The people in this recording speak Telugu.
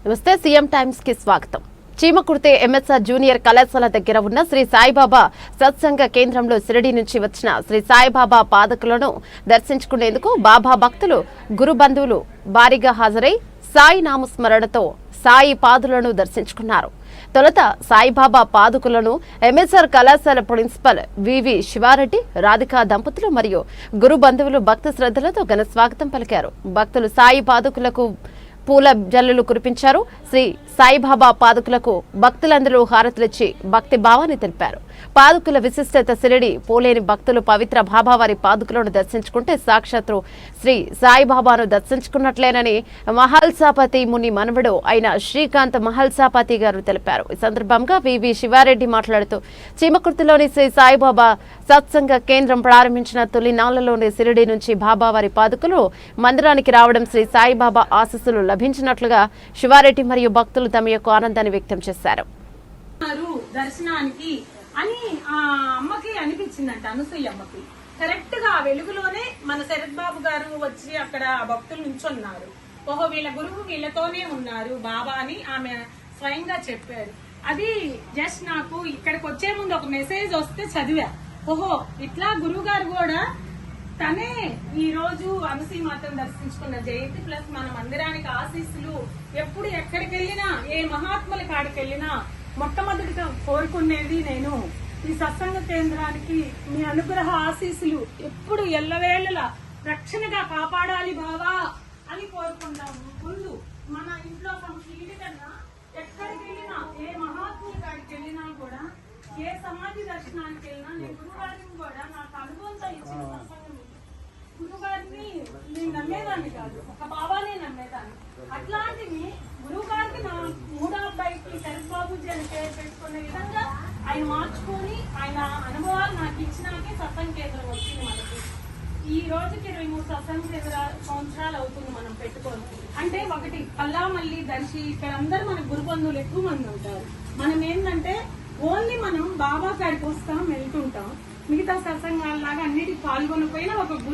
నమస్తే, సీఎం టైమ్స్ కి స్వాగతం. చీమకుర్తి ఎంఎస్ఆర్ జూనియర్ కళాశాల దగ్గర ఉన్న శ్రీ సాయిబాబా సత్సంగ కేంద్రంలో షిరిడి నుంచి వచ్చిన శ్రీ సాయిబాబా పాదకులను దర్శించుకునేందుకు బాబా భక్తులు గురు బంధువులు భారీగా హాజరై సాయి నామస్మరణతో సాయి పాదులను దర్శించుకున్నారు. తొలుత సాయిబాబా పాదుకులను ఎంఎస్ఆర్ కళాశాల ప్రిన్సిపల్ వివి శివారెడ్డి, రాధికా దంపతులు మరియు గురు బంధువులు భక్తి శ్రద్ధలతో ఘన స్వాగతం పలికారు. భక్తులు సాయి పాదుకులకు పూల జల్లులు కురిపించారు. శ్రీ సాయిబాబా పాదుకులకు భక్తులందరూ హారతులిచ్చి భక్తి భావాన్ని తెలిపారు. పాదుకుల విశిష్టత షిరిడి పోలేని భక్తులు పవిత్ర బాబావారి పాదుకులను దర్శించుకుంటే సాక్షాత్తు శ్రీ సాయిబాబాను దర్శించుకున్నట్లేనని మహల్సాపతి ముని మనవడు అయిన శ్రీకాంత్ మహల్సాపతి గారు తెలిపారు. ఈ సందర్భంగా వివి శివారెడ్డి మాట్లాడుతూ చీమకుర్తిలోని శ్రీ సాయిబాబా సత్సంగ కేంద్రం ప్రారంభించిన తొలి నాళ్లలోని షిరిడి నుంచి బాబావారి పాదుకులు మందిరానికి రావడం శ్రీ సాయిబాబా ఆశీస్సులు లభించినట్లుగా శివారెడ్డి మరియు భక్తులు తమ యొక్క ఆనందాన్ని వ్యక్తం చేశారు. దర్శనానికి అని ఆ అమ్మకి అనిపించిందంట, అనసూయ అమ్మకి. కరెక్ట్ గా ఆ వెలుగులోనే మన శరత్ బాబు గారు వచ్చి అక్కడ భక్తులు నుంచున్నారు. ఓహో, వీళ్ళ గురువు వీళ్ళతోనే ఉన్నారు బాబా అని ఆమె స్వయంగా చెప్పారు. అది జస్ట్ నాకు ఇక్కడికి వచ్చే ముందు ఒక మెసేజ్ వస్తే చదివా. ఓహో, ఇట్లా గురువు గారు కూడా తనే ఈ రోజు అనసూయ మాత్రం దర్శించుకున్న జయంతి ప్లస్ మన మందిరానికి ఆశీస్సులు. ఎప్పుడు ఎక్కడికి వెళ్ళినా ఏ మహాత్ముల కాడికి వెళ్ళినా మొట్టమొదటిగా కోరుకునేది నేను ఈ సత్సంగ కేంద్రానికి మీ అనుగ్రహ ఆశీస్సులు ఎప్పుడు ఎల్లవేళలా రక్షణగా కాపాడాలి బావా అని కోరుకుంటాము. ముందు మన ఇంట్లో సంస్కృతి కన్నా ఎక్కడికి వెళ్ళినా ఏ మహాత్ముల కాడికి వెళ్ళినా కూడా ఏ సమాధి దర్శనానికి వెళ్ళినా నేను గురుగారిని కూడా నాకు అనుభవంతో ఇచ్చిన సత్సంగం. గురుగారిని నేను నమ్మేదాన్ని కాదు, ఒక బాబానే నమ్మేదాన్ని. అట్లాంటివి గురువు గారికి నా మూడో అబ్బాయికి శరత్ బాబుజీ అని పేరు పెట్టుకునే విధంగా ఆయన మార్చుకొని ఆయన అనుభవాలు నాకు ఇచ్చినాకే సత్సంగ కేంద్రం వచ్చింది. మనకి ఈ రోజుకి 23 సత్సంగ కేంద్ర సంవత్సరాలు అవుతుంది మనం పెట్టుకొని. అంటే ఒకటి మళ్ళీ దర్శి ఇక్కడ అందరూ మన గురు బంధువులు ఎక్కువ మంది ఉంటారు. మనం ఏంటంటే ఓన్లీ మనం బాబా కాడికి వస్తాం, వెళ్తుంటాం. మిగతా సత్సంగాల్లాగా అన్నిటికి పాల్గొనకపోయినా ఒక